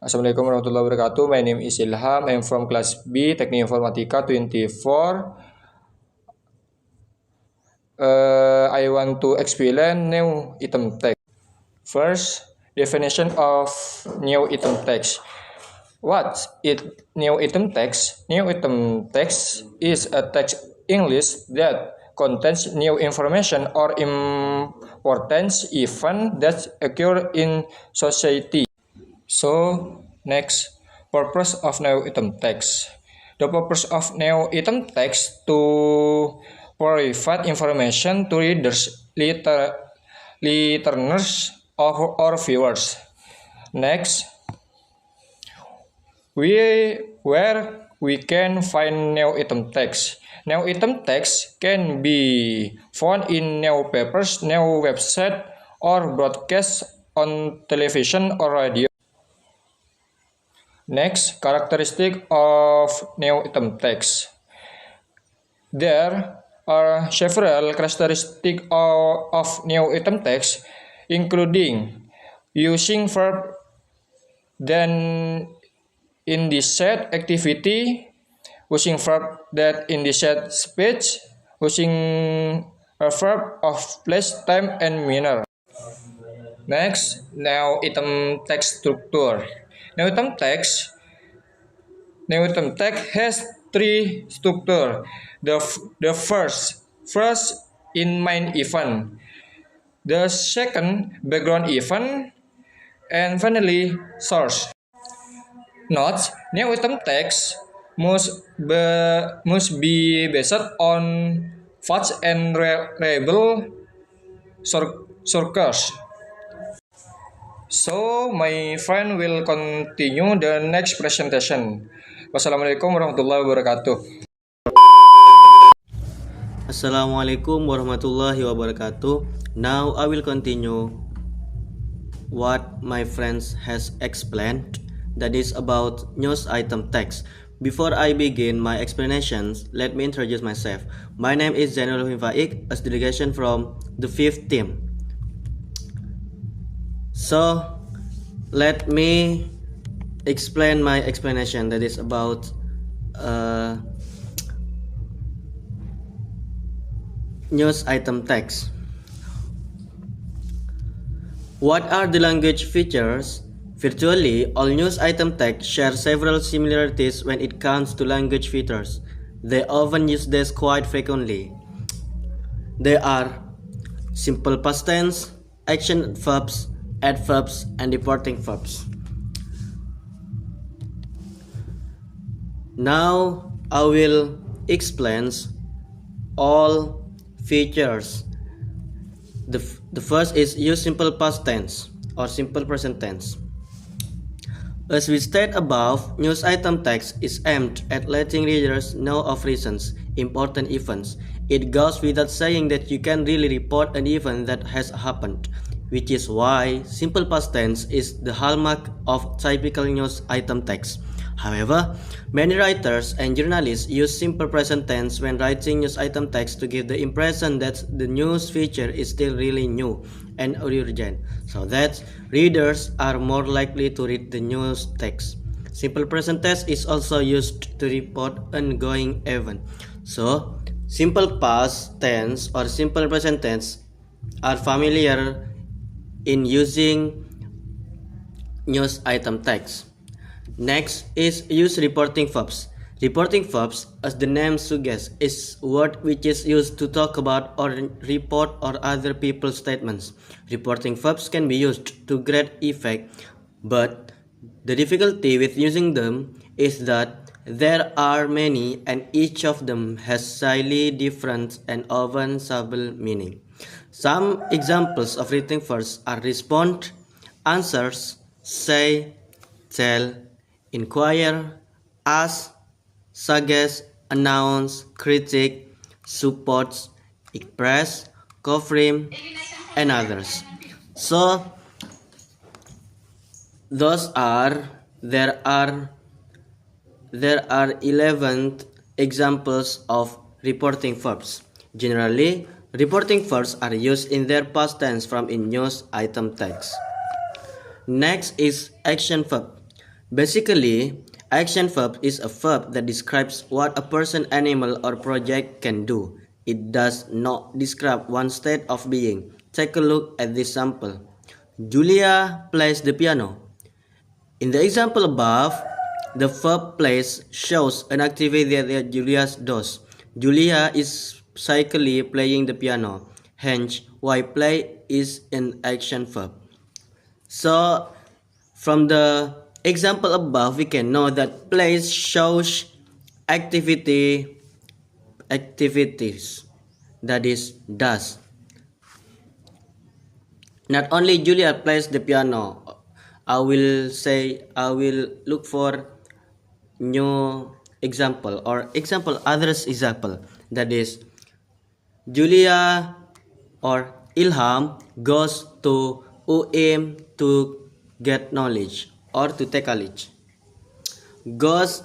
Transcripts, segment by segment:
Assalamualaikum warahmatullahi wabarakatuh. My name is Ilham. I'm from class B, Teknik Informatika 24. I want to explain new item text. First, definition of new item text. What is new item text? New item text is a text English that contains new information or important event that occur in society. So, next, purpose of new item text. The purpose of new item text to provide information to readers, listeners, or viewers. Next, where we can find new item text. New item text can be found in new papers, new website, or broadcast on television or radio. Next, characteristic of new item text. There are several characteristics of new item text, including using verb then indicate activity, using verb that indicate speech, using a verb of place, time, and manner. Next, new item text structure. New item text has three structures. The first in main event. The second, background event. And finally, source. Note: new item text must be based on facts and reliable sources. So, my friend will continue the next presentation. Wassalamualaikum warahmatullahi wabarakatuh. Assalamualaikum warahmatullahi wabarakatuh. Now I will continue what my friends has explained, that is about news item text. Before I begin my explanations, let me introduce myself. My name is Zainul Faik, a delegation from the 5th team. So let me explain my explanation, that is about news item text. What are the language features? Virtually all news item text share several similarities when it comes to language features. They often use this quite frequently. They are simple past tense, action verbs, adverbs, and reporting verbs. Now I will explain all features. The first is use simple past tense or simple present tense. As we state above, news item text is aimed at letting readers know of recent important events. It goes without saying that you can really report an event that has happened, which is why simple past tense is the hallmark of typical news item text. However, many writers and journalists use simple present tense when writing news item text to give the impression that the news feature is still really new and urgent, so that readers are more likely to read the news text. Simple present tense is also used to report ongoing event. So, simple past tense or simple present tense are familiar in using news item text. Next is use reporting verbs. Reporting verbs, as the name suggests, is word which is used to talk about or report or other people's statements. Reporting verbs can be used to great effect, but the difficulty with using them is that there are many and each of them has slightly different and often subtle meaning. Some examples of reporting verbs are respond, answers, say, tell, inquire, ask, suggest, announce, critique, supports, express, confirm, and others. So there are 11 examples of reporting verbs. Generally, reporting verbs are used in their past tense from in news item text. Next is action verb. Basically, action verb is a verb that describes what a person, animal, or project can do. It does not describe one state of being. Take a look at this sample. Julia plays the piano. In the example above, the verb plays shows an activity that Julia does. Julia is psychically playing the piano. Hence, why play is an action verb. So, from the example above, we can know that plays shows activities, that is does. Not only Julia plays the piano. I will look for new example or example others example, that is Julia or Ilham goes to UM to get knowledge or to take knowledge. Goes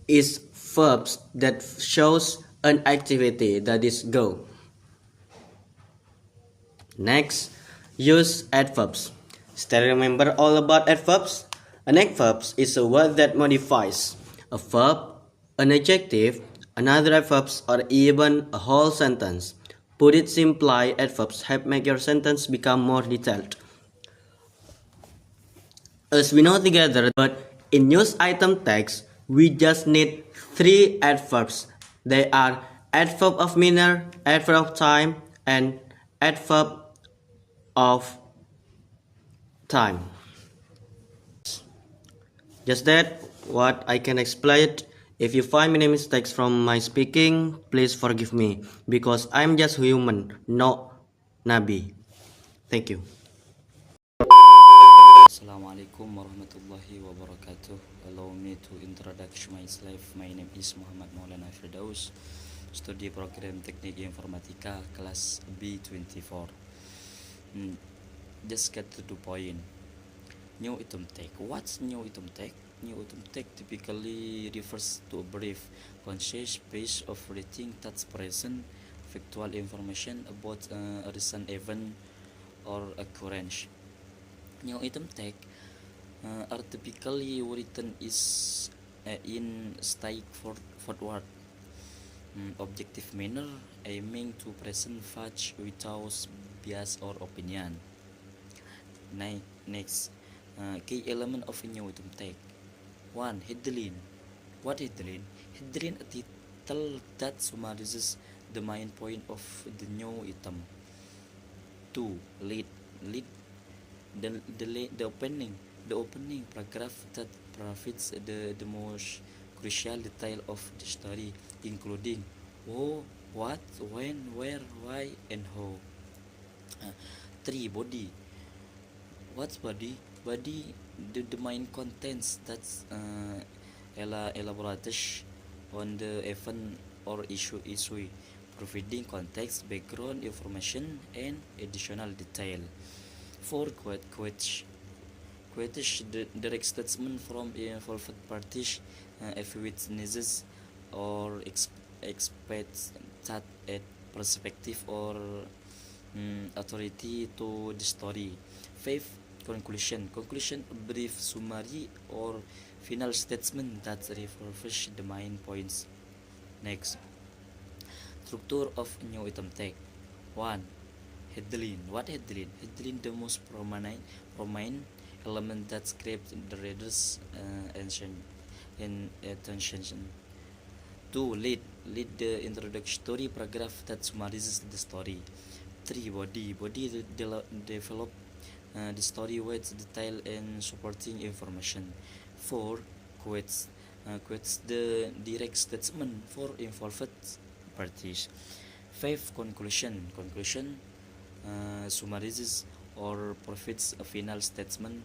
is verbs that shows an activity, that is go. Next, use adverbs. Still remember all about adverbs? An adverb is a word that modifies a verb, an adjective, another adverbs, or even a whole sentence. Put it simply, adverbs help make your sentence become more detailed. As we know together, but in use item text, we just need three adverbs. They are adverb of manner, adverb of time, and adverb of time. Just that what I can explain. If you find many mistakes from my speaking, please forgive me because I'm just human, no Nabi. Thank you. Assalamualaikum warahmatullahi wabarakatuh. Allow me to introduce myself. My name is Muhammad Maulana Firdaus, Studi Program Teknik Informatika kelas B24. Just get to the point. New item tag. What's new item tag? New item tag typically refers to a brief, concise piece of writing that presents factual information about a recent event or occurrence. New item tag are typically written in straightforward, objective manner, aiming to present facts without bias or opinion. Next, key element of a new item tag. 1. Headline. What headline? Headline, a title that summarizes the main point of the new item. 2. Lead. The opening paragraph that provides the most crucial detail of the story, including who, what, when, where, why, and how. 3. Body. What's body? Body, the main contents that's elaborates on the event or issue, providing context, background information, and additional detail. 4. Quotes, the direct statement from involved parties, if witnesses or experts that add perspective or authority to the story. 5. Conclusion, a brief summary or final statement that refers the main points. Next, structure of new item tag. 1. Headline. What headline? Headline, the most prominent element that grabs the reader's attention. 2. Lead, the introductory paragraph that summarizes the story. 3. Body, develop the story with detail and supporting information. 4. Quotes, the direct statement for involved parties. 5. Conclusion, summarizes or provides a final statement.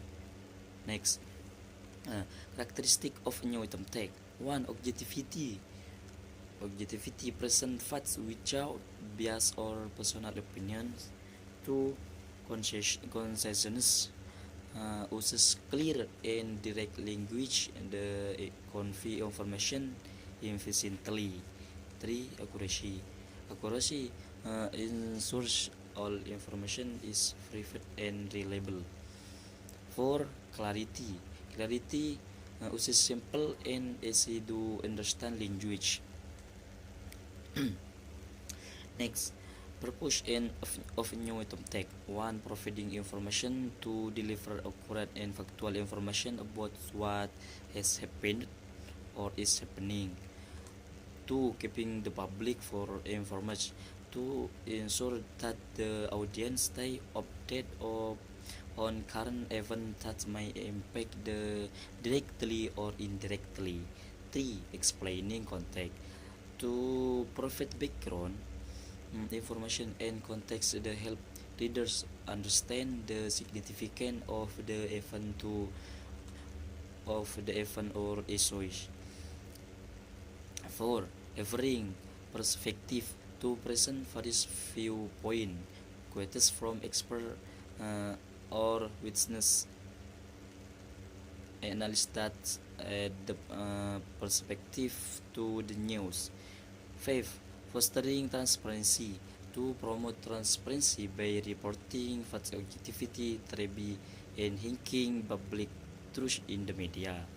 Next, characteristic of a new item tag. 1. Objectivity, present facts without bias or personal opinions. 2. Conciseness, uses clear and direct language and convey information efficiently. 3. Accuracy, ensures all information is private and reliable. 4. Clarity, Clarity uses simple and easy to understand language. Next, purpose of new item tech. One, providing information to deliver accurate and factual information about what has happened or is happening. Two, keeping the public for informed. To ensure that the audience stay updated on current events that may impact the directly or indirectly. Three, explaining context. To provide background information and context that help readers understand the significance of the event or issues. 4. Varying perspective to present various viewpoint, quotes from expert or witness analyze that the perspective to the news. 5. Fostering transparency to promote transparency by reporting facts objectivity, treby, and hinking public truth in the media.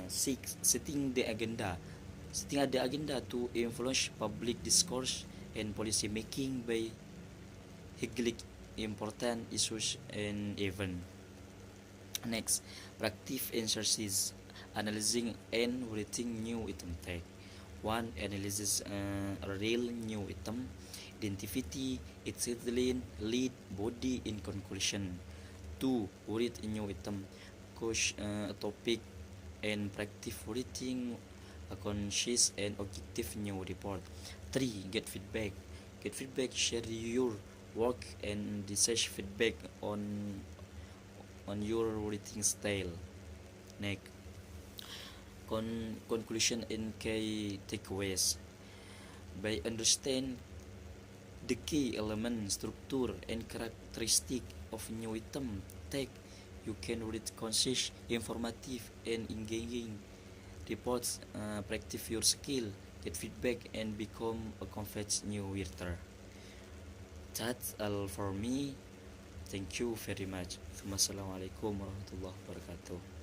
6. Setting the agenda to influence public discourse and policy making by highlighting important issues and events. Next, practice exercise analyzing and rating new item tag. 1. Analysis a real new item, identity, its headline, lead, body, in conclusion. 2. Read a new item, coach topic, and practice writing a conscious and objective new report. 3. Get feedback. Share your work and discuss feedback on your writing style. Next, conclusion and key takeaways. By understand the key element, structure, and characteristic of new item tag, you can read concise, informative, and engaging reports, practice your skill, get feedback, and become a confident new writer. That's all for me. Thank you very much. Wassalamualaikum warahmatullahi wabarakatuh.